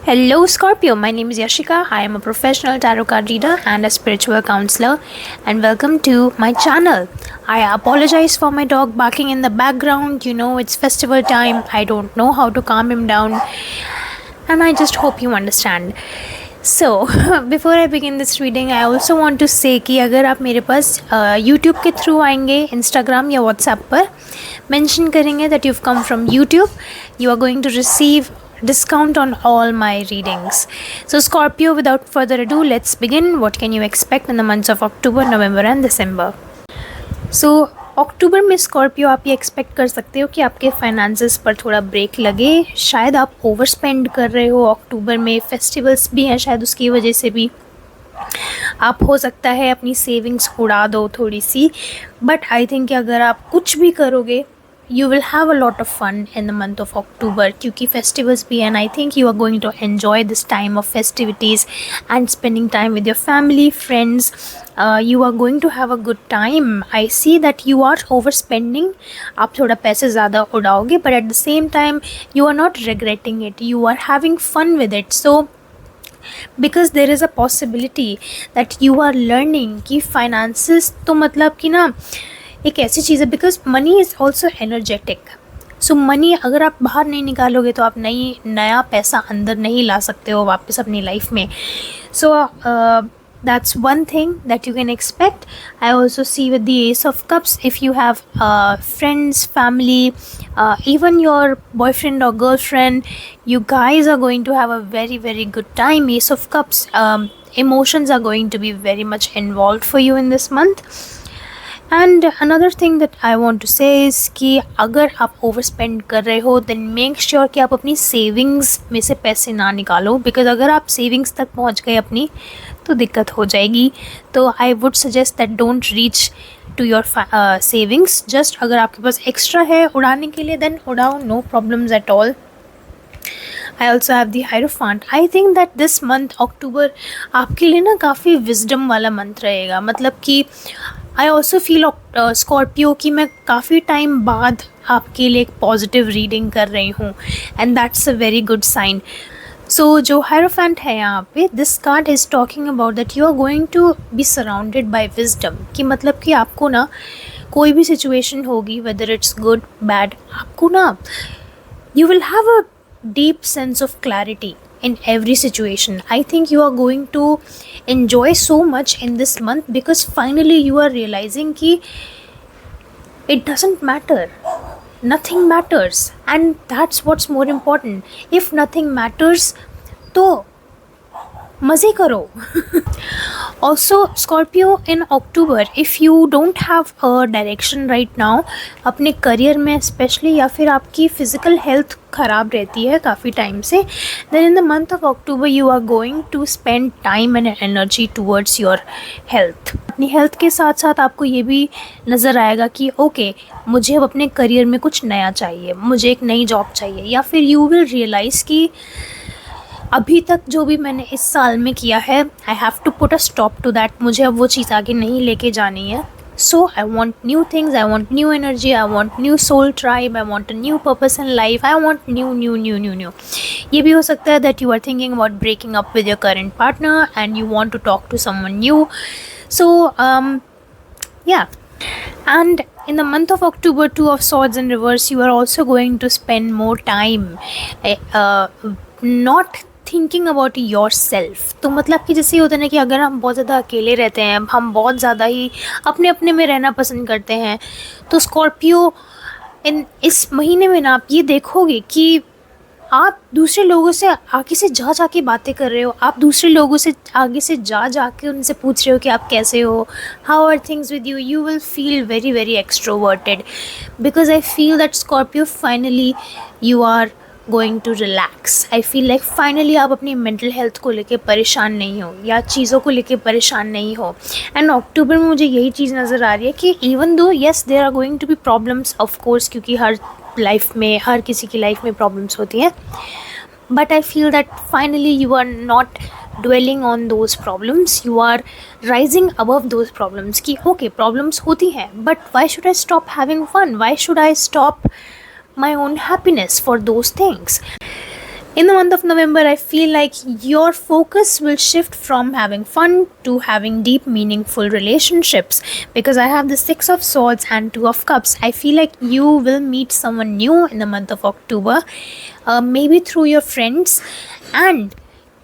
Hello Scorpio, my name is Yashika. I am a professional tarot card reader and a spiritual counselor, and welcome to my channel. I apologize for my dog barking in the background. You know, it's festival time. I don't know how to calm him down, and I just hope you understand. So before I begin this reading, I also want to say कि अगर आप मेरे पास YouTube के through आएंगे, Instagram या WhatsApp पर mention करेंगे that you've come from YouTube, you are going to receive discount on all my readings. So Scorpio, without further ado, let's begin. What can you expect in the months of October, November and December? So अक्टूबर में Scorpio आप ये expect कर सकते हो कि आपके finances पर थोड़ा ब्रेक लगे. शायद आप ओवर स्पेंड कर रहे हो. अक्टूबर में फेस्टिवल्स भी हैं, शायद उसकी वजह से भी आप हो सकता है अपनी सेविंग्स उड़ा दो थोड़ी सी. बट आई थिंक अगर आप कुछ भी करोगे, you will have a lot of fun in the month of October क्योंकि festivals भी हैं. And I think you are going to enjoy this time of festivities and spending time with your family, friends. You are going to have a good time. I see that you are overspending. आप थोड़ा पैसे ज़्यादा उड़ाओगे, but at the same time you are not regretting it. You are having fun with it. So because there is a possibility that you are learning कि finances तो मतलब कि ना एक ऐसी चीज़ है, because money is also energetic. So money अगर आप बाहर नहीं निकालोगे तो आप नया पैसा अंदर नहीं ला सकते हो वापस अपनी लाइफ में. So that's one thing that you can expect. I also see with the S of cups, if you have friends, family, even your boyfriend or girlfriend, you guys are going to have a very very good time. Ace of Cups, emotions are going to be very much involved for you in this month. And another thing that I want to say is कि अगर आप over spend कर रहे हो then make sure कि आप अपनी savings में से पैसे ना निकालो, बिकॉज अगर आप सेविंग्स तक पहुंच गए अपनी तो दिक्कत हो जाएगी. तो I would suggest that don't reach to your savings. Just अगर आपके पास एक्स्ट्रा है उड़ाने के लिए देन उड़ाओ, no problems at all. I also have the Hierophant. I think that this month October आपके लिए ना काफ़ी विजडम वाला मंथ रहेगा. मतलब कि आई ऑल्सो फील स्कॉर्पियो कि मैं काफ़ी टाइम बाद आपके लिए एक पॉजिटिव रीडिंग कर रही हूँ, and that's a very good sign. So जो हायरोफेंट है यहाँ पे, this card is talking about that you are going to be surrounded by wisdom. कि मतलब कि आपको ना कोई भी सिचुएशन होगी, वेदर इट्स गुड बैड, आपको ना you will have a deep sense of clarity in every situation. I think you are going to enjoy so much in this month because finally you are realizing कि it doesn't matter, nothing matters, and that's what's more important. If nothing matters तो मज़े करो. Also Scorpio, in October if you don't have a direction right now अपने career में specially, या फिर आपकी physical health ख़राब रहती है काफ़ी टाइम से, then in the month of October you are going to spend time and energy towards your health. अपनी हेल्थ के साथ साथ आपको ये भी नज़र आएगा कि ओके मुझे अब अपने करियर में कुछ नया चाहिए, मुझे एक नई जॉब चाहिए, या फिर यू विल रियलाइज़ कि अभी तक जो भी मैंने इस साल में किया है I have to put a stop to that. मुझे अब वो चीज़ आगे नहीं लेके जानी है. So I want new things, I want new energy, I want new soul tribe, I want a new purpose in life, I want new new new new new. ये भी हो सकता है that you are thinking about breaking up with your current partner and you want to talk to someone new. So yeah. And in the month of October, Two of Swords in reverse, you are also going to spend more time not thinking about your self. तो मतलब कि जैसे होता है ना कि अगर हम बहुत ज़्यादा अकेले रहते हैं, हम बहुत ज़्यादा ही अपने अपने में रहना पसंद करते हैं, तो स्कॉर्पियो इस महीने में ना आप ये देखोगे कि आप दूसरे लोगों से आगे से जा के बातें कर रहे हो, आप दूसरे लोगों से आगे से जा के उनसे पूछ रहे हो कि आप कैसे हो, how are things with you. You will feel very very extroverted because I feel that Scorpio finally you are going to relax. I feel like finally आप अपनी मेंटल हेल्थ को लेके परेशान नहीं हो या चीज़ों को लेके परेशान नहीं हो. एंड अक्टूबर में मुझे यही चीज़ नज़र आ रही है कि even though yes there are going to be problems of course, क्योंकि हर लाइफ में, हर किसी की लाइफ में प्रॉब्लम्स होती हैं, but I feel that finally you are not dwelling on those problems, you are rising above those problems. कि okay problems होती हैं, but why should I stop having fun, why should I stop my own happiness for those things. In the month of November, I feel like your focus will shift from having fun to having deep, meaningful relationships. Because I have the Six of Swords and Two of Cups, I feel like you will meet someone new in the month of October, maybe through your friends, and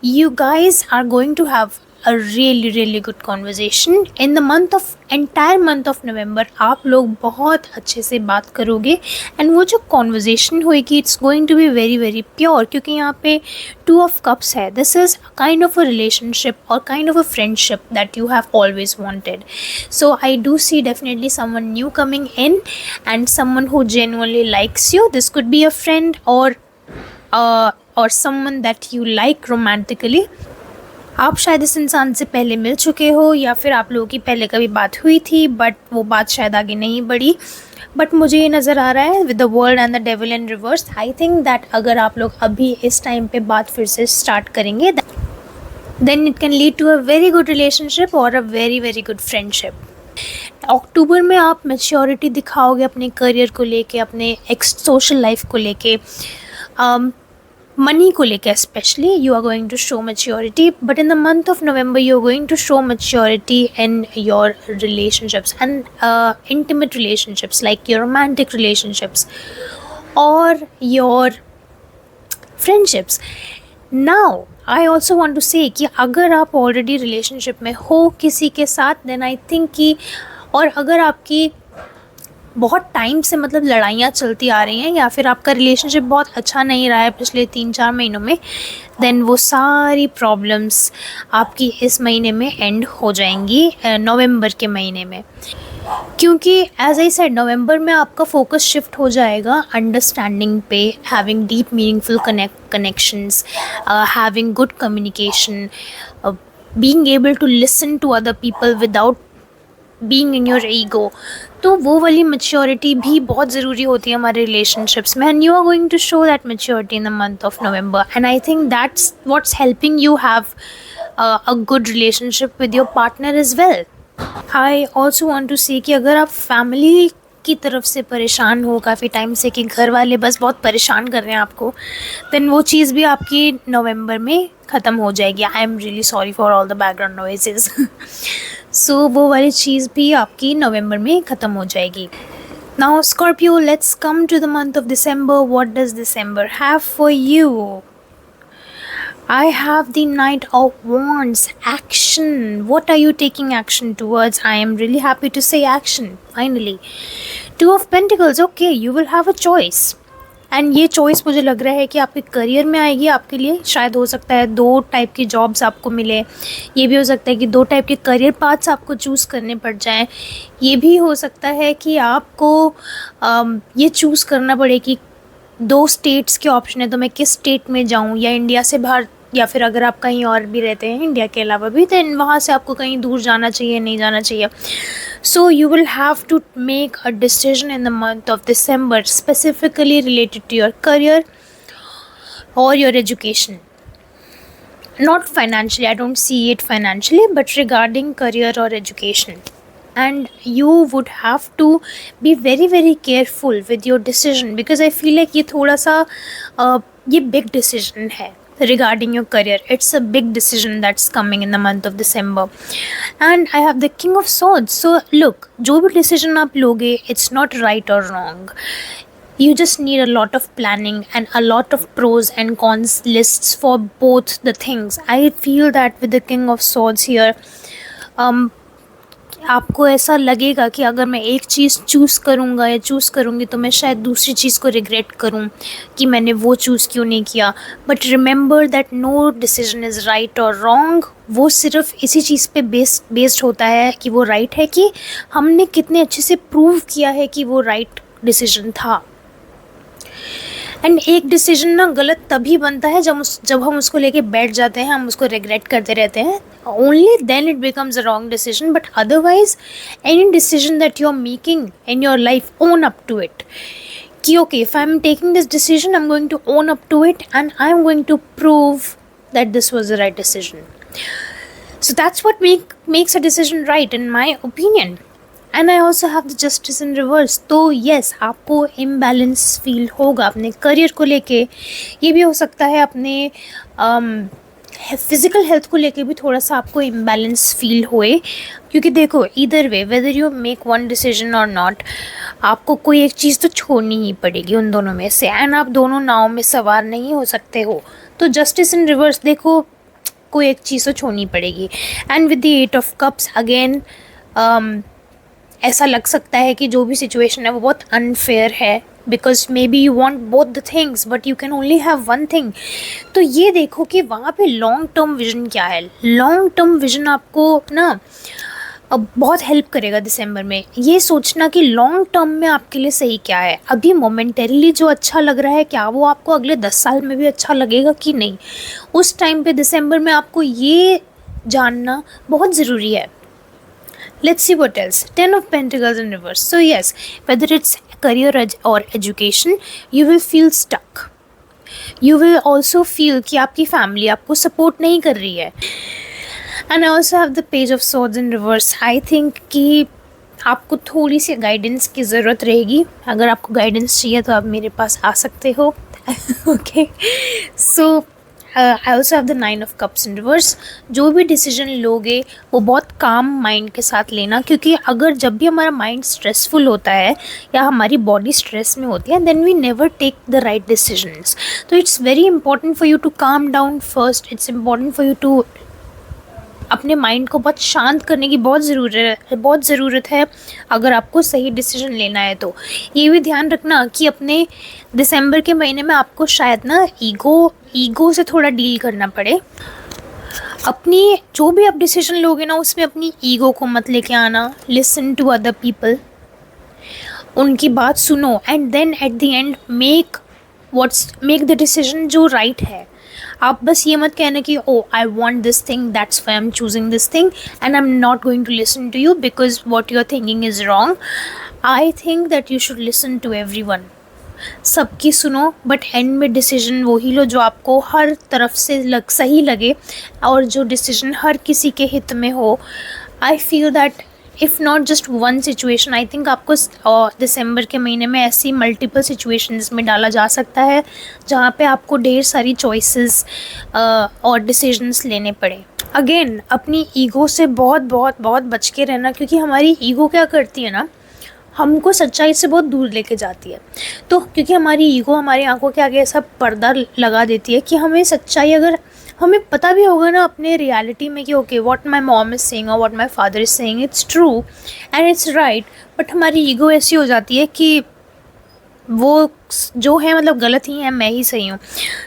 you guys are going to have a really good conversation in the entire month of November. आप लोग बहुत अच्छे से बात करोगे and वो जो conversation होएगी it's going to be very pure, क्योंकि यहाँ पे Two of Cups है. This is kind of a relationship or kind of a friendship that you have always wanted. So I do see definitely someone new coming in and someone who genuinely likes you. This could be a friend or someone that you like romantically. आप शायद इस इंसान से पहले मिल चुके हो या फिर आप लोगों की पहले कभी बात हुई थी बट वो बात शायद आगे नहीं बढ़ी. बट मुझे ये नज़र आ रहा है with the world and the devil in reverse, I think that अगर आप लोग अभी इस टाइम पे बात फिर से स्टार्ट करेंगे then it can lead to a very good relationship और अ वेरी गुड फ्रेंडशिप. अक्टूबर में आप मैच्योरिटी दिखाओगे अपने करियर को लेके, अपने सोशल लाइफ को लेके, money को लेके especially you are going to show maturity. But in the month of November you are going to show maturity in your relationships and intimate relationships, like your romantic relationships or your friendships. Now I also want to say कि अगर आप already relationship में हो किसी के साथ then I think कि, और अगर आपकी बहुत टाइम से मतलब लड़ाइयाँ चलती आ रही हैं या फिर आपका रिलेशनशिप बहुत अच्छा नहीं रहा है पिछले 3-4 महीनों में, देन वो सारी प्रॉब्लम्स आपकी इस महीने में एंड हो जाएंगी, नवंबर के महीने में. क्योंकि एज आई सेड नवंबर में आपका फोकस शिफ्ट हो जाएगा अंडरस्टैंडिंग पे, having deep meaningful connections, having good communication, being able to listen to other people without being in your ego. तो वो वाली मैच्योरिटी भी बहुत ज़रूरी होती है हमारे रिलेशनशिप्स में, and you are going to show that maturity in the month of November. And I think that's what's helping you have a good relationship with your partner as well. I also want to see कि अगर आप family की तरफ से परेशान हो काफ़ी time से कि घर वाले बस बहुत परेशान कर रहे हैं आपको, देन वो चीज़ भी आपकी नवंबर में ख़त्म हो जाएगी. I am really sorry for all the background noises. So वो वाली चीज़ भी आपकी नवंबर में ख़त्म हो जाएगी. Now Scorpio, let's come to the month of December. What does December have for you? I have the Knight of Wands. Action. What are you taking action towards? I am really happy to say action. Finally. Two of Pentacles. Okay, you will have a choice. And ये choice मुझे लग रहा है कि आपके career में आएगी आपके लिए. शायद हो सकता है 2 टाइप की जॉब्स आपको मिले, ये भी हो सकता है कि 2 टाइप के करियर पाथ्स आपको चूज़ करने पड़ जाएं, ये भी हो सकता है कि आपको ये चूज़ करना पड़े कि 2 स्टेट्स के ऑप्शन है तो मैं किस स्टेट में जाऊं, या इंडिया से बाहर, या फिर अगर आप कहीं और भी रहते हैं इंडिया के अलावा भी तो वहाँ से आपको कहीं दूर जाना चाहिए नहीं जाना चाहिए. So you will have to make a decision in the month of December specifically related to your career और your education. Not financially, I don't see it financially, but regarding career और education. And you would have to be very careful with your decision, because I feel like ये थोड़ा सा ये big decision है regarding your career. It's a big decision that's coming in the month of December. And I have the King of Swords. So look, जो भी decision आप लोगे, it's not right or wrong. You just need a lot of planning and a lot of pros and cons lists for both the things. I feel that with the King of Swords here, आपको ऐसा लगेगा कि अगर मैं एक चीज़ choose करूँगा या choose करूँगी तो मैं शायद दूसरी चीज़ को रिग्रेट करूँ कि मैंने वो चूज़ क्यों नहीं किया. But remember that no decision is right और रॉन्ग. वो सिर्फ इसी चीज़ पे बेस्ड होता है कि वो राइट है कि हमने कितने अच्छे से प्रूव किया है कि वो राइट डिसीजन था. एंड एक डिसीजन ना गलत तभी बनता है जब हम उसको लेके बैठ जाते हैं, हम उसको रिग्रेट करते रहते हैं. Only then it becomes a wrong decision. But otherwise any decision that you are making in your life, own up to it कि okay, if I am taking this decision I am going to own up to it and I am going to prove that this was the right decision. So that's what makes a decision right, in my opinion. And I also have the justice in reverse. तो yes, आपको imbalance feel होगा अपने career को लेके, ये भी हो सकता है अपने फिज़िकल हेल्थ को लेके भी थोड़ा सा आपको इम्बैलेंस फील होए, क्योंकि देखो either way whether you make one decision और नॉट, आपको कोई एक चीज़ तो छोड़नी ही पड़ेगी उन दोनों में से, एंड आप दोनों नाव में सवार नहीं हो सकते हो। तो जस्टिस इन रिवर्स देखो, कोई एक चीज़ तो छोड़नी पड़ेगी। And with the 8 of cups again, ऐसा लग सकता है कि जो भी सिचुएशन है वो बहुत अनफेयर है, because may be you want both the things but you can only have one thing. तो ये देखो कि वहाँ पे लॉन्ग टर्म विजन क्या है। लॉन्ग टर्म विजन आपको ना अब बहुत हेल्प करेगा दिसंबर में, ये सोचना कि लॉन्ग टर्म में आपके लिए सही क्या है। अभी मोमेंटरीली जो अच्छा लग रहा है, क्या वो आपको अगले 10 साल में भी अच्छा लगेगा कि नहीं, उस टाइम पे दिसंबर में आपको ये जानना बहुत ज़रूरी है। Let's see what else. 10 of Pentacles in reverse. So yes, whether it's career or education, you will feel stuck. You will also feel कि आपकी family आपको support नहीं कर रही है. And I also have the Page of Swords in reverse. I think कि आपको थोड़ी सी गाइडेंस की ज़रूरत रहेगी। अगर आपको गाइडेंस चाहिए तो आप मेरे पास आ सकते हो। Okay. So I also have the 9 of cups in reverse. जो भी डिसीजन लोगे वो बहुत काम माइंड के साथ लेना, क्योंकि अगर जब भी हमारा माइंड स्ट्रेसफुल होता है या हमारी बॉडी स्ट्रेस में होती है, then we never take the right decisions. तो it's very important for you to calm down first. It's important for you to अपने माइंड को बहुत शांत करने की बहुत ज़रूरत है अगर आपको सही डिसीजन लेना है। तो ये भी ध्यान रखना कि अपने दिसंबर के महीने में आपको शायद ना ईगो से थोड़ा डील करना पड़े। अपनी जो भी आप डिसीजन लोगे ना, उसमें अपनी ईगो को मत लेके आना। लिसन टू अदर पीपल, उनकी बात सुनो, and then at the end make the decision जो राइट है। आप बस ये मत कहना कि oh I want this thing, that's why I am choosing this thing and I am not going to listen to you because what you are thinking is wrong. I think that you should listen to everyone. सबकी सुनो, but and में decision वही लो जो आपको हर तरफ से सही लगे और जो डिसीजन हर किसी के हित में हो। आई feel that if not just one situation, I think आपको दिसंबर के महीने में ऐसी मल्टीपल सिचुएशंस में डाला जा सकता है जहाँ पे आपको ढेर सारी चॉइसेस और डिसीजंस लेने पड़े। अगेन अपनी ईगो से बहुत बहुत बहुत बच के रहना, क्योंकि हमारी ईगो क्या करती है ना, हमको सच्चाई से बहुत दूर लेके जाती है। तो क्योंकि हमारी ईगो हमारी आंखों के आगे ऐसा पर्दा लगा देती है कि हमें सच्चाई, अगर हमें पता भी होगा ना अपने रियलिटी में कि okay what my mom is saying और what my father is saying it's true and it's right, but हमारी ईगो ऐसी हो जाती है कि वो जो है मतलब गलत ही है, मैं ही सही हूँ।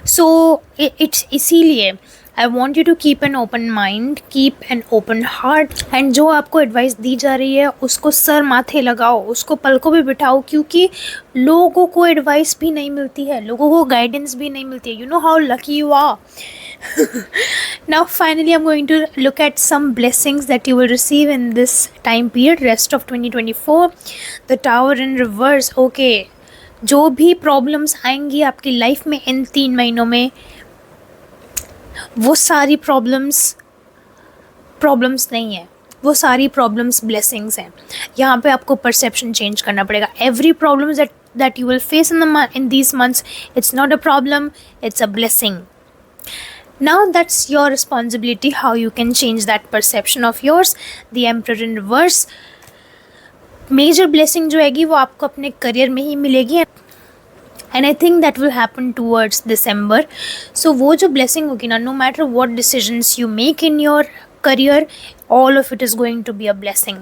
सो इट्स इसीलिए I want you to keep an open mind, keep an open heart, and जो आपको एडवाइस दी जा रही है उसको सर माथे लगाओ, उसको पलकों पे बिठाओ, क्योंकि लोगों को एडवाइस भी नहीं मिलती है, लोगों को गाइडेंस भी नहीं मिलती है। You know how lucky you are. Now finally I'm going to look at some blessings that you will receive in this time period, rest of 2024. The Tower in reverse. Okay, जो भी problems आएंगी आपकी life में इन 3 महीनों में, वो सारी problems नहीं है, वो सारी प्रॉब्लम्स ब्लेसिंग्स हैं। यहाँ पे आपको परसेप्शन चेंज करना पड़ेगा। Every problems that you will face in these months, it's not a problem, it's a blessing. Now that's your responsibility how you can change that perception of yours. The Emperor in reverse. Major blessing जो हैगी वो आपको अपने career में ही मिलेगी, and I think that will happen towards December. So वो जो blessing होगी ना, no matter what decisions you make in your career, all of it is going to be a blessing.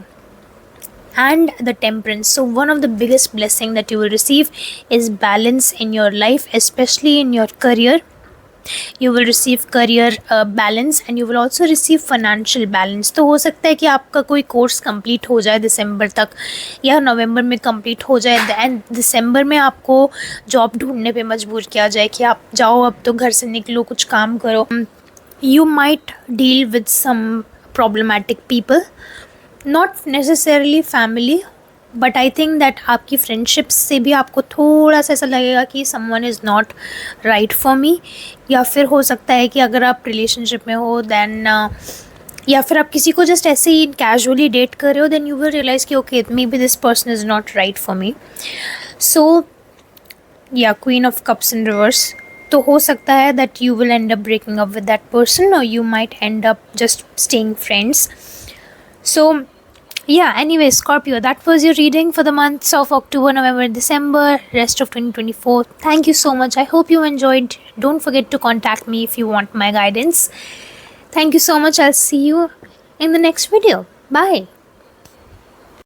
And the Temperance. So one of the biggest blessing that you will receive is balance in your life, especially in your career. You will receive career balance and you will also receive financial balance. तो हो सकता है कि आपका कोई course complete हो जाए दिसंबर तक या नवंबर में कंप्लीट हो जाए, एंड दिसंबर में आपको जॉब ढूंढने पे मजबूर किया जाए कि आप जाओ, अब तो घर से निकलो, कुछ काम करो। You might deal with some problematic people, not necessarily family, but I think that आपकी फ्रेंडशिप्स से भी आपको थोड़ा सा ऐसा लगेगा कि someone is not right for मी, या फिर हो सकता है कि अगर आप रिलेशनशिप में हो दैन या फिर आप किसी को जस्ट ऐसे ही कैजुअली डेट कर रहे हो, देन यू विल रियलाइज कि okay maybe this person is not right for me. So yeah queen of cups in reverse. तो हो सकता है that you will end up breaking up with that person, और you might end up just staying friends. So yeah, anyway, Scorpio, that was your reading for the months of October, November, December, rest of 2024. Thank you so much. I hope you enjoyed. Don't forget to contact me if you want my guidance. Thank you so much. I'll see you in the next video. Bye.